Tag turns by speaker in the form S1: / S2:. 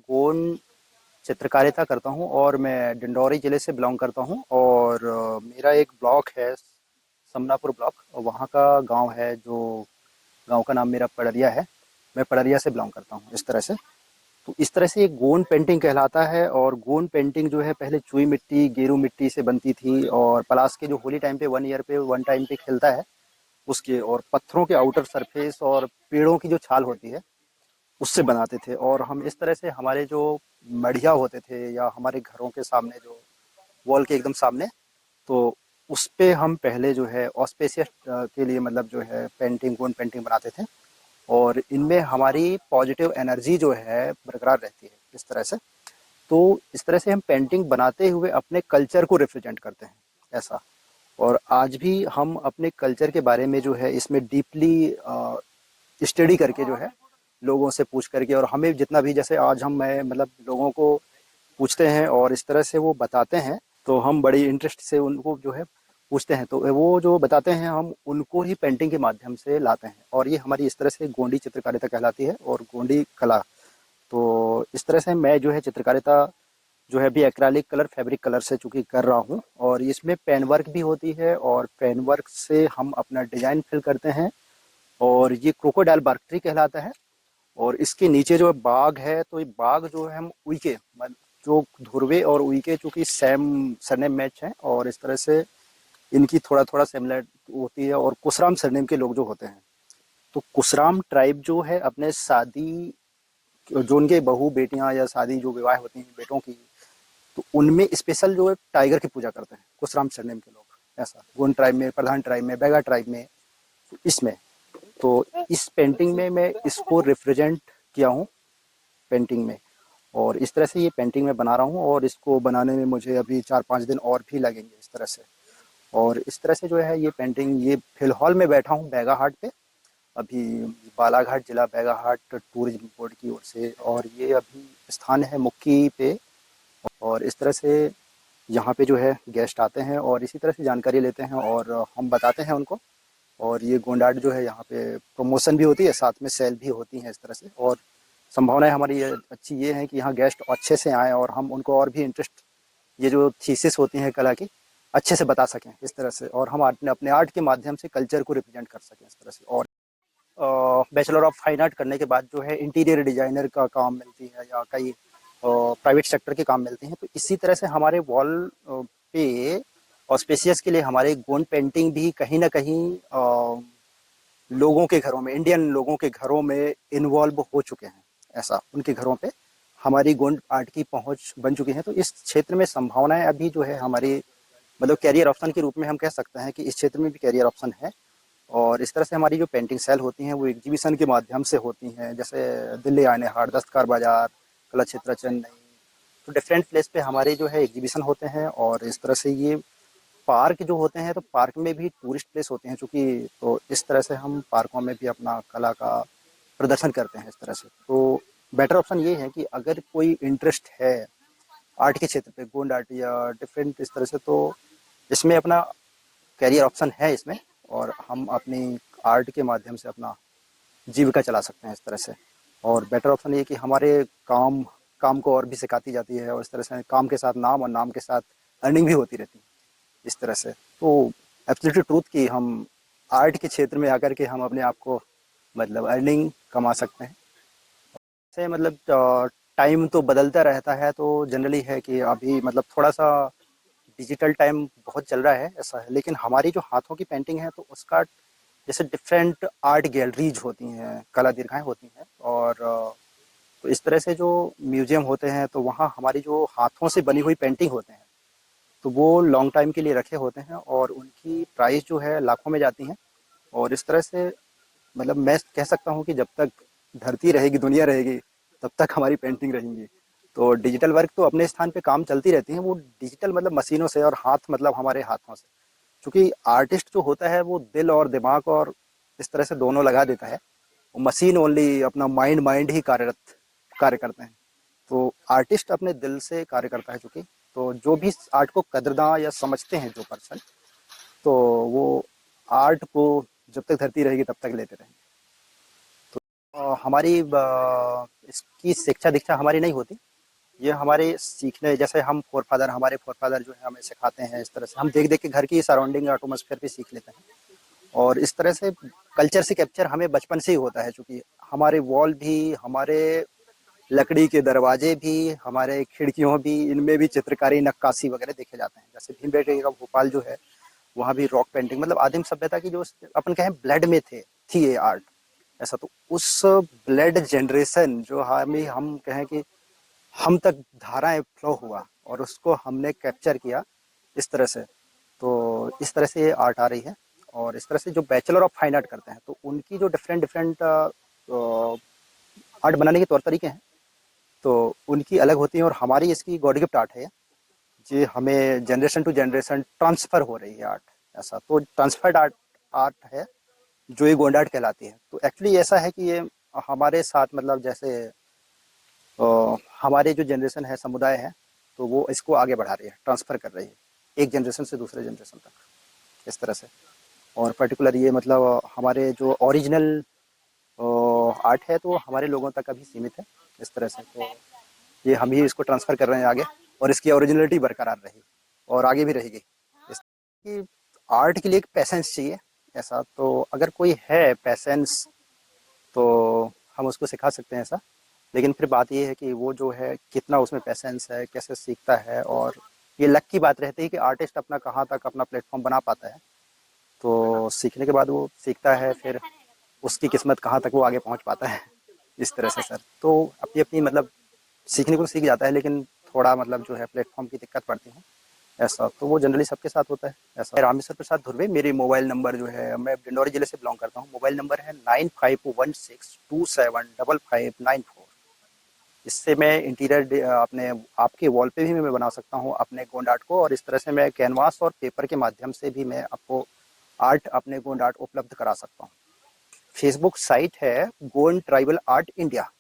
S1: गोंड चित्रकारिता करता हूँ और मैं डिंडौरी ज़िले से बिलॉन्ग करता हूँ। और मेरा एक ब्लॉक है समनापुर ब्लॉक, और वहाँ का गांव है जो गांव का नाम मेरा पड़रिया है। मैं पड़रिया से बिलॉन्ग करता हूँ इस तरह से। तो इस तरह से ये गोंड पेंटिंग कहलाता है। और गोंड पेंटिंग जो है पहले चुई मिट्टी गेरू मिट्टी से बनती थी, और पलास के जो होली टाइम पे 1 ईयर पे 1 टाइम पे खिलता है उसके, और पत्थरों के आउटर सरफेस और पेड़ों की जो छाल होती है उससे बनाते थे। और हम इस तरह से हमारे जो मढ़िया होते थे या हमारे घरों के सामने जो वॉल के एकदम सामने, तो उस पे हम पहले जो है ऑस्पेशियस के लिए मतलब जो है पेंटिंग गोंड पेंटिंग बनाते थे। और इनमें हमारी पॉजिटिव एनर्जी जो है बरकरार रहती है इस तरह से। तो इस तरह से हम पेंटिंग बनाते हुए अपने कल्चर को रिप्रेजेंट करते हैं ऐसा। और आज भी हम अपने कल्चर के बारे में जो है इसमें डीपली स्टडी करके जो है लोगों से पूछ करके, और हमें जितना भी जैसे आज हम मैं मतलब लोगों को पूछते हैं और इस तरह से वो बताते हैं, तो हम बड़ी इंटरेस्ट से उनको जो है पूछते हैं, तो वो जो बताते हैं हम उनको ही पेंटिंग के माध्यम से लाते हैं। और ये हमारी इस तरह से गोंडी चित्रकारिता कहलाती है और गोंडी कला। तो इस तरह से मैं जो है चित्रकारिता जो है अभी एक्रेलिक कलर फैब्रिक कलर से चूंकि कर रहा हूँ, और इसमें पेन वर्क भी होती है, और पेन वर्क से हम अपना डिजाइन फिल करते हैं। और ये क्रोकोडाइल बार्क ट्री कहलाता है। और इसके नीचे जो बाग है, तो ये बाग जो है हम उइके जो धुर्वे और उइके चूंकि सेम सरनेम मैच है, और इस तरह से इनकी थोड़ा थोड़ा सिमिलर होती है। और कुसराम सरनेम के लोग जो होते हैं, तो कुसराम ट्राइब जो है अपने शादी जो उनके बहू बेटियां या शादी जो विवाह होती हैं बेटों की, तो उनमें स्पेशल जो है टाइगर की पूजा करते हैं कुसराम सरनेम के लोग ऐसा। गोंड ट्राइब में, प्रधान ट्राइब में, बैगा ट्राइब में, इसमें। तो इस पेंटिंग में मैं इसको रिप्रेजेंट किया हूँ पेंटिंग में। और इस तरह से ये पेंटिंग मैं बना रहा हूँ, और इसको बनाने में मुझे अभी 4-5 दिन और भी लगेंगे इस तरह से। और इस तरह से जो है ये पेंटिंग, ये फिलहाल मैं बैठा हूँ बैगा हाट पे अभी, बालाघाट जिला बैगा हाट टूरिज्म बोर्ड की ओर से। और ये अभी स्थान है मुक्की पे। और इस तरह से यहाँ पे जो है गेस्ट आते हैं और इसी तरह से जानकारी लेते हैं और हम बताते हैं उनको। और ये गोंड आर्ट जो है यहाँ पे प्रमोशन भी होती है, साथ में सेल भी होती है इस तरह से। और संभावनाएं हमारी ये अच्छी ये है कि यहाँ गेस्ट अच्छे से आएँ और हम उनको और भी इंटरेस्ट, ये जो थीसिस होती हैं कला की, अच्छे से बता सकें इस तरह से। और हम अपने आर्ट के माध्यम से कल्चर को रिप्रेजेंट कर सकें इस तरह से। और बैचलर ऑफ फाइन आर्ट करने के बाद जो है इंटीरियर डिजाइनर का काम मिलती है, या कई प्राइवेट सेक्टर के काम मिलते हैं। तो इसी तरह से हमारे वॉल पे और स्पेसियस के लिए हमारे गोंड पेंटिंग भी कहीं ना कहीं लोगों के घरों में, इंडियन लोगों के घरों में इन्वॉल्व हो चुके हैं ऐसा। उनके घरों पे हमारी गोंड आर्ट की पहुंच बन चुकी है। तो इस क्षेत्र में संभावनाएं अभी जो है हमारी मतलब कैरियर ऑप्शन के रूप में हम कह सकते हैं कि इस क्षेत्र में भी कैरियर ऑप्शन है। और इस तरह से हमारी जो पेंटिंग सेल होती हैं वो एग्जीबिशन के माध्यम से होती हैं, जैसे दिल्ली आने हाट, दस्तकार बाजार, कला क्षेत्र चेन्नई। तो डिफरेंट प्लेस पे हमारे जो है एग्जीबिशन होते हैं। और इस तरह से ये पार्क जो होते हैं, तो पार्क में भी टूरिस्ट प्लेस होते हैं चूंकि, तो इस तरह से हम पार्कों में भी अपना कला का प्रदर्शन करते हैं इस तरह से। तो बेटर ऑप्शन ये है कि अगर कोई इंटरेस्ट है आर्ट के क्षेत्र पे, गोंड आर्ट या डिफरेंट इस तरह से, तो इसमें अपना कैरियर ऑप्शन है इसमें। और हम अपनी आर्ट के माध्यम से अपना जीविका चला सकते हैं इस तरह से। और बेटर ऑप्शन ये कि हमारे काम काम को और भी सिखाती जाती है, और इस तरह से काम के साथ नाम और नाम के साथ अर्निंग भी होती रहती है इस तरह से। तो एब्सोल्युटली ट्रूथ कि हम आर्ट के क्षेत्र में आकर के हम अपने आप को मतलब अर्निंग कमा सकते हैं से। मतलब टाइम तो बदलता रहता है, तो जनरली है कि अभी मतलब थोड़ा सा डिजिटल टाइम बहुत चल रहा है ऐसा है। लेकिन हमारी जो हाथों की पेंटिंग है, तो उसका जैसे डिफरेंट आर्ट गैलरीज होती हैं, कला दीर्घाएं होती हैं। और तो इस तरह से जो म्यूजियम होते हैं, तो वहाँ हमारी जो हाथों से बनी हुई पेंटिंग होते हैं, तो वो लॉन्ग टाइम के लिए रखे होते हैं, और उनकी प्राइस जो है लाखों में जाती हैं। और इस तरह से मतलब मैं कह सकता हूँ कि जब तक धरती रहेगी, दुनिया रहेगी, तब तक हमारी पेंटिंग रहेंगी। तो डिजिटल वर्क तो अपने स्थान पे काम चलती रहती है, वो डिजिटल मतलब मशीनों से, और हाथ मतलब हमारे हाथों से। क्योंकि आर्टिस्ट जो होता है वो दिल और दिमाग और इस तरह से दोनों लगा देता है। वो मशीन ओनली अपना माइंड माइंड ही कार्य करते हैं। तो आर्टिस्ट अपने दिल से कार्य करता है चूंकि। तो जो भी आर्ट को कदरदां या समझते हैं जो पर्सन, तो वो आर्ट को जब तक धरती रहेगी तब तक लेते रहेंगे। हमारी इसकी शिक्षा दीक्षा हमारी नहीं होती। ये हमारे सीखने, जैसे हम हमारे फोर फादर जो है हमें सिखाते हैं, इस तरह से हम देख देख के घर की सराउंडिंग एटमॉस्फेयर भी सीख लेते हैं। और इस तरह से कल्चर से कैप्चर हमें बचपन से ही होता है, क्योंकि हमारे वॉल भी, हमारे लकड़ी के दरवाजे भी, हमारे खिड़कियों भी, इनमें भी चित्रकारी नक्काशी वगैरह देखे जाते हैं। जैसे भीमबेटका भोपाल जो है, वहाँ भी रॉक पेंटिंग, मतलब आदिम सभ्यता की जो अपन कहें ब्लड में थी ये आर्ट। ऐसा तो उस ब्लड जनरेशन जो हमें, हम कहें कि हम तक धाराएं फ्लो हुआ और उसको हमने कैप्चर किया इस तरह से। तो इस तरह से ये आर्ट आ रही है। और इस तरह से जो बैचलर ऑफ फाइन आर्ट करते हैं, तो उनकी जो डिफरेंट डिफरेंट आर्ट बनाने के तौर तरीके हैं, तो उनकी अलग होती है। और हमारी इसकी गॉड गिफ्ट आर्ट है, जी हमें जनरेशन टू जनरेशन ट्रांसफ़र हो रही है आर्ट। ऐसा तो ट्रांसफर्ड आर्ट आर्ट है जो ये गोंड आर्ट कहलाती है। तो एक्चुअली ऐसा है कि ये हमारे साथ, मतलब जैसे हमारे जो जनरेशन है, समुदाय है, तो वो इसको आगे बढ़ा रही है, ट्रांसफ़र कर रही है एक जनरेशन से दूसरे जनरेशन तक, इस तरह से। और पर्टिकुलर ये मतलब हमारे जो ओरिजिनल आर्ट है, तो हमारे लोगों तक अभी सीमित है इस तरह से। तो ये हम ही इसको ट्रांसफ़र कर रहे हैं आगे, और इसकी ओरिजिनलिटी बरकरार रही और आगे भी रहेगी। इसकी आर्ट के लिए एक पैसेंस चाहिए। ऐसा तो अगर कोई है पैसेंस, तो हम उसको सिखा सकते हैं ऐसा। लेकिन फिर बात ये है कि वो जो है कितना उसमें पैसेंस है, कैसे सीखता है। और ये लक की बात रहती है कि आर्टिस्ट अपना कहाँ तक अपना प्लेटफॉर्म बना पाता है। तो सीखने के बाद वो सीखता है, फिर उसकी किस्मत कहाँ तक वो आगे पहुँच पाता है, इस तरह से सर। तो अपनी अपनी मतलब सीखने को सीख जाता है, लेकिन थोड़ा मतलब जो है प्लेटफॉर्म की दिक्कत पड़ती है। ऐसा तो वो जनरली सबके साथ होता है। ऐसा रामेश्वर प्रसाद धुर्वे मेरी मोबाइल नंबर जो है, मैं डिंडौरी जिले से बिलोंग करता हूँ। मोबाइल नंबर है 9516275594। इससे मैं इंटीरियर अपने आपके वॉल पे भी मैं बना सकता हूँ अपने गोंड आर्ट को। और इस तरह से मैं कैनवास और पेपर के माध्यम से भी मैं आपको आर्ट, अपने गोंड आर्ट उपलब्ध करा सकता हूँ। फेसबुक साइट है गोंड ट्राइबल आर्ट इंडिया।